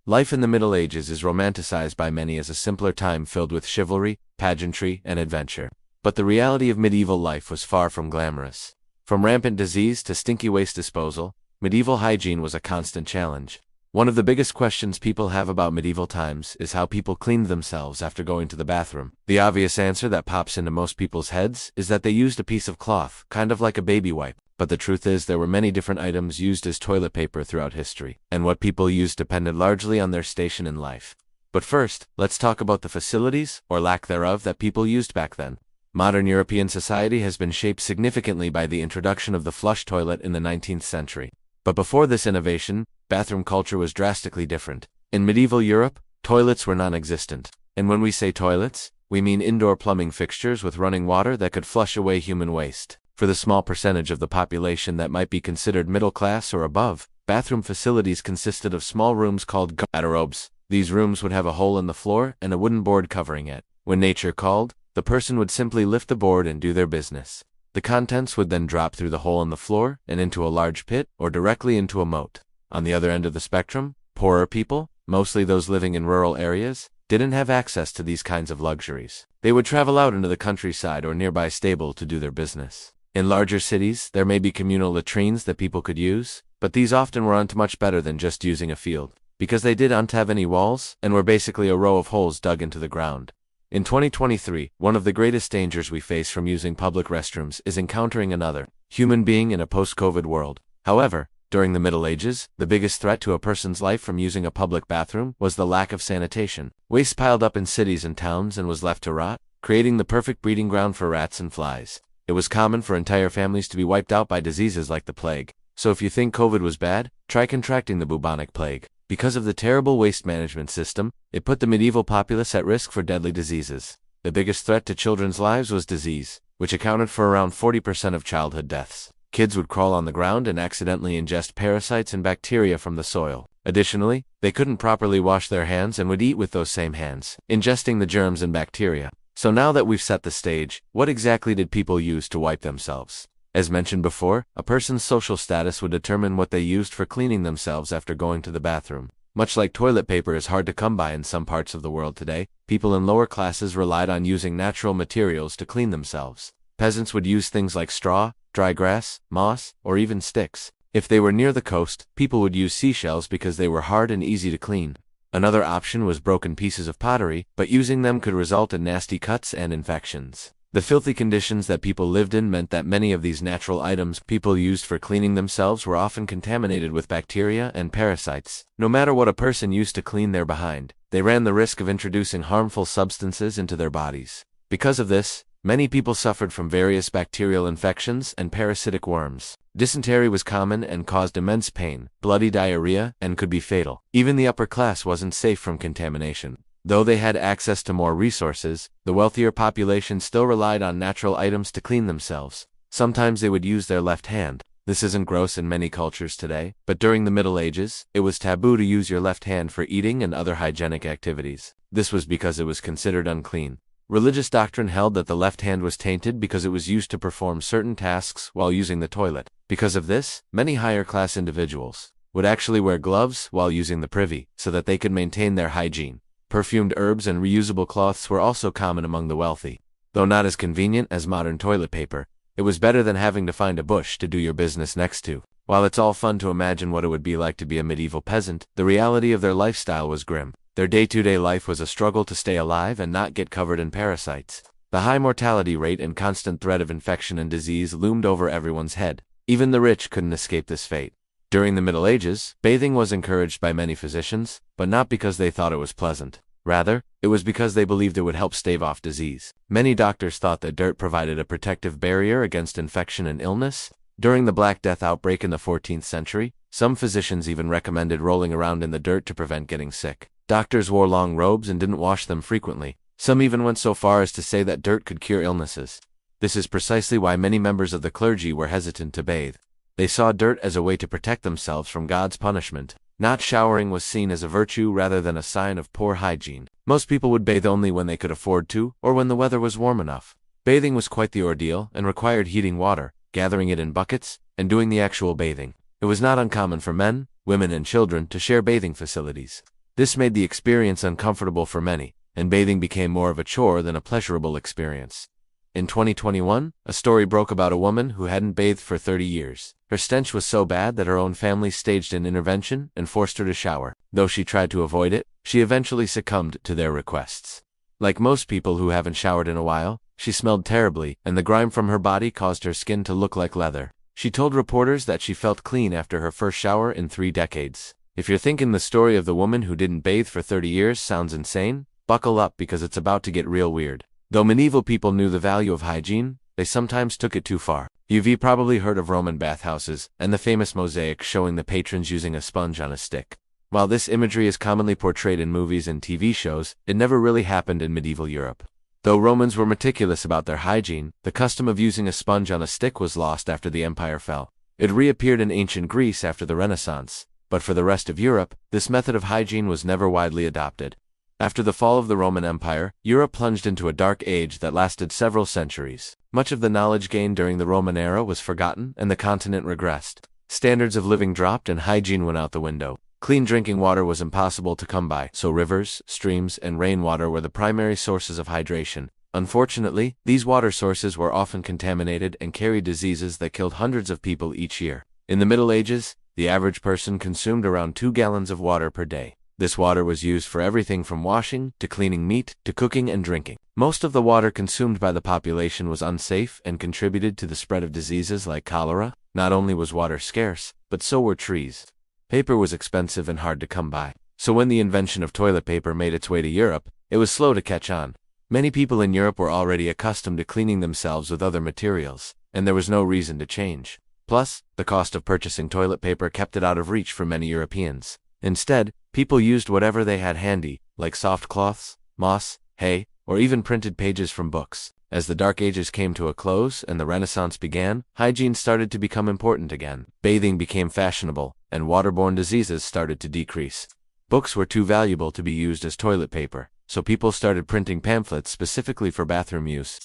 Life in the Middle Ages is romanticized by many as a simpler time filled with chivalry, pageantry, and adventure. But the reality of medieval life was far from glamorous. From rampant disease to stinky waste disposal, medieval hygiene was a constant challenge. One of the biggest questions people have about medieval times is how people cleaned themselves after going to the bathroom. The obvious answer that pops into most people's heads is that they used a piece of cloth, kind of like a baby wipe. But the truth is there were many different items used as toilet paper throughout history, and what people used depended largely on their station in life. But first, let's talk about the facilities, or lack thereof, that people used back then. Modern European society has been shaped significantly by the introduction of the flush toilet in the 19th century. But before this innovation, bathroom culture was drastically different. In medieval Europe, toilets were non-existent. And when we say toilets, we mean indoor plumbing fixtures with running water that could flush away human waste. For the small percentage of the population that might be considered middle class or above, bathroom facilities consisted of small rooms called garderobes. These rooms would have a hole in the floor and a wooden board covering it. When nature called, the person would simply lift the board and do their business. The contents would then drop through the hole in the floor and into a large pit or directly into a moat. On the other end of the spectrum, poorer people, mostly those living in rural areas, didn't have access to these kinds of luxuries. They would travel out into the countryside or nearby stable to do their business. In larger cities, there may be communal latrines that people could use, but these often weren't much better than just using a field, because they didn't have any walls and were basically a row of holes dug into the ground. In 2023, one of the greatest dangers we face from using public restrooms is encountering another human being in a post-COVID world. However, during the Middle Ages, the biggest threat to a person's life from using a public bathroom was the lack of sanitation. Waste piled up in cities and towns and was left to rot, creating the perfect breeding ground for rats and flies. It was common for entire families to be wiped out by diseases like the plague. So if you think COVID was bad, try contracting the bubonic plague. Because of the terrible waste management system, it put the medieval populace at risk for deadly diseases. The biggest threat to children's lives was disease, which accounted for around 40% of childhood deaths. Kids would crawl on the ground and accidentally ingest parasites and bacteria from the soil. Additionally, they couldn't properly wash their hands and would eat with those same hands, ingesting the germs and bacteria. So now that we've set the stage, what exactly did people use to wipe themselves? As mentioned before, a person's social status would determine what they used for cleaning themselves after going to the bathroom. Much like toilet paper is hard to come by in some parts of the world today, people in lower classes relied on using natural materials to clean themselves. Peasants would use things like straw, dry grass, moss, or even sticks. If they were near the coast, people would use seashells because they were hard and easy to clean. Another option was broken pieces of pottery, but using them could result in nasty cuts and infections. The filthy conditions that people lived in meant that many of these natural items people used for cleaning themselves were often contaminated with bacteria and parasites. No matter what a person used to clean their behind, they ran the risk of introducing harmful substances into their bodies. Because of this, many people suffered from various bacterial infections and parasitic worms. Dysentery was common and caused immense pain, bloody diarrhea, and could be fatal. Even the upper class wasn't safe from contamination. Though they had access to more resources, the wealthier population still relied on natural items to clean themselves. Sometimes they would use their left hand. This isn't gross in many cultures today, but during the Middle Ages, it was taboo to use your left hand for eating and other hygienic activities. This was because it was considered unclean. Religious doctrine held that the left hand was tainted because it was used to perform certain tasks while using the toilet. Because of this, many higher-class individuals would actually wear gloves while using the privy, so that they could maintain their hygiene. Perfumed herbs and reusable cloths were also common among the wealthy. Though not as convenient as modern toilet paper, it was better than having to find a bush to do your business next to. While it's all fun to imagine what it would be like to be a medieval peasant, the reality of their lifestyle was grim. Their day-to-day life was a struggle to stay alive and not get covered in parasites. The high mortality rate and constant threat of infection and disease loomed over everyone's head. Even the rich couldn't escape this fate. During the Middle Ages, bathing was encouraged by many physicians, but not because they thought it was pleasant. Rather, it was because they believed it would help stave off disease. Many doctors thought that dirt provided a protective barrier against infection and illness. During the Black Death outbreak in the 14th century, some physicians even recommended rolling around in the dirt to prevent getting sick. Doctors wore long robes and didn't wash them frequently. Some even went so far as to say that dirt could cure illnesses. This is precisely why many members of the clergy were hesitant to bathe. They saw dirt as a way to protect themselves from God's punishment. Not showering was seen as a virtue rather than a sign of poor hygiene. Most people would bathe only when they could afford to, or when the weather was warm enough. Bathing was quite the ordeal and required heating water, gathering it in buckets, and doing the actual bathing. It was not uncommon for men, women, and children to share bathing facilities. This made the experience uncomfortable for many, and bathing became more of a chore than a pleasurable experience. In 2021, a story broke about a woman who hadn't bathed for 30 years. Her stench was so bad that her own family staged an intervention and forced her to shower. Though she tried to avoid it, she eventually succumbed to their requests. Like most people who haven't showered in a while, she smelled terribly, and the grime from her body caused her skin to look like leather. She told reporters that she felt clean after her first shower in 3 decades. If you're thinking the story of the woman who didn't bathe for 30 years sounds insane, buckle up because it's about to get real weird. Though medieval people knew the value of hygiene, they sometimes took it too far. You've probably heard of Roman bathhouses and the famous mosaic showing the patrons using a sponge on a stick. While this imagery is commonly portrayed in movies and TV shows, it never really happened in medieval Europe. Though Romans were meticulous about their hygiene, the custom of using a sponge on a stick was lost after the empire fell. It reappeared in ancient Greece after the Renaissance, but for the rest of Europe, this method of hygiene was never widely adopted. After the fall of the Roman Empire, Europe plunged into a dark age that lasted several centuries. Much of the knowledge gained during the Roman era was forgotten, and the continent regressed. Standards of living dropped and hygiene went out the window. Clean drinking water was impossible to come by, so rivers, streams, and rainwater were the primary sources of hydration. Unfortunately, these water sources were often contaminated and carried diseases that killed hundreds of people each year. In the Middle Ages, the average person consumed around 2 gallons of water per day. This water was used for everything from washing, to cleaning meat, to cooking and drinking. Most of the water consumed by the population was unsafe and contributed to the spread of diseases like cholera. Not only was water scarce, but so were trees. Paper was expensive and hard to come by. So when the invention of toilet paper made its way to Europe, it was slow to catch on. Many people in Europe were already accustomed to cleaning themselves with other materials, and there was no reason to change. Plus, the cost of purchasing toilet paper kept it out of reach for many Europeans. Instead, people used whatever they had handy, like soft cloths, moss, hay, or even printed pages from books. As the Dark Ages came to a close and the Renaissance began, hygiene started to become important again. Bathing became fashionable, and waterborne diseases started to decrease. Books were too valuable to be used as toilet paper, so people started printing pamphlets specifically for bathroom use.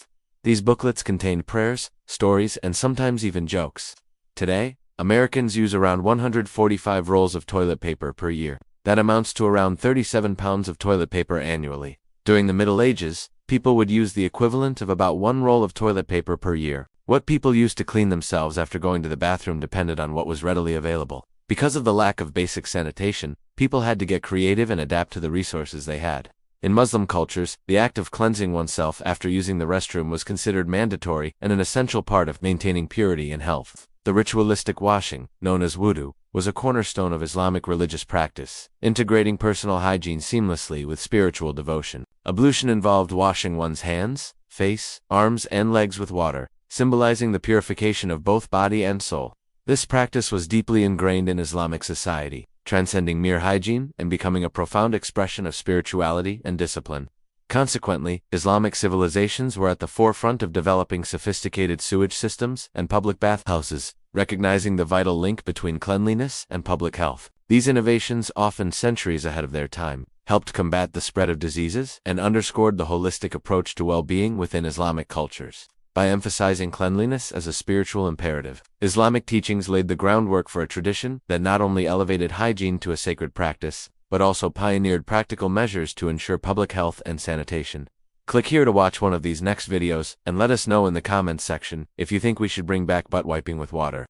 These booklets contained prayers, stories, and sometimes even jokes. Today, Americans use around 145 rolls of toilet paper per year. That amounts to around 37 pounds of toilet paper annually. During the Middle Ages, people would use the equivalent of about 1 roll of toilet paper per year. What people used to clean themselves after going to the bathroom depended on what was readily available. Because of the lack of basic sanitation, people had to get creative and adapt to the resources they had. In Muslim cultures, the act of cleansing oneself after using the restroom was considered mandatory and an essential part of maintaining purity and health. The ritualistic washing, known as wudu, was a cornerstone of Islamic religious practice, integrating personal hygiene seamlessly with spiritual devotion. Ablution involved washing one's hands, face, arms, and legs with water, symbolizing the purification of both body and soul. This practice was deeply ingrained in Islamic society, transcending mere hygiene and becoming a profound expression of spirituality and discipline. Consequently, Islamic civilizations were at the forefront of developing sophisticated sewage systems and public bathhouses, recognizing the vital link between cleanliness and public health. These innovations, often centuries ahead of their time, helped combat the spread of diseases and underscored the holistic approach to well-being within Islamic cultures. By emphasizing cleanliness as a spiritual imperative, Islamic teachings laid the groundwork for a tradition that not only elevated hygiene to a sacred practice, but also pioneered practical measures to ensure public health and sanitation. Click here to watch one of these next videos, and let us know in the comments section if you think we should bring back butt wiping with water.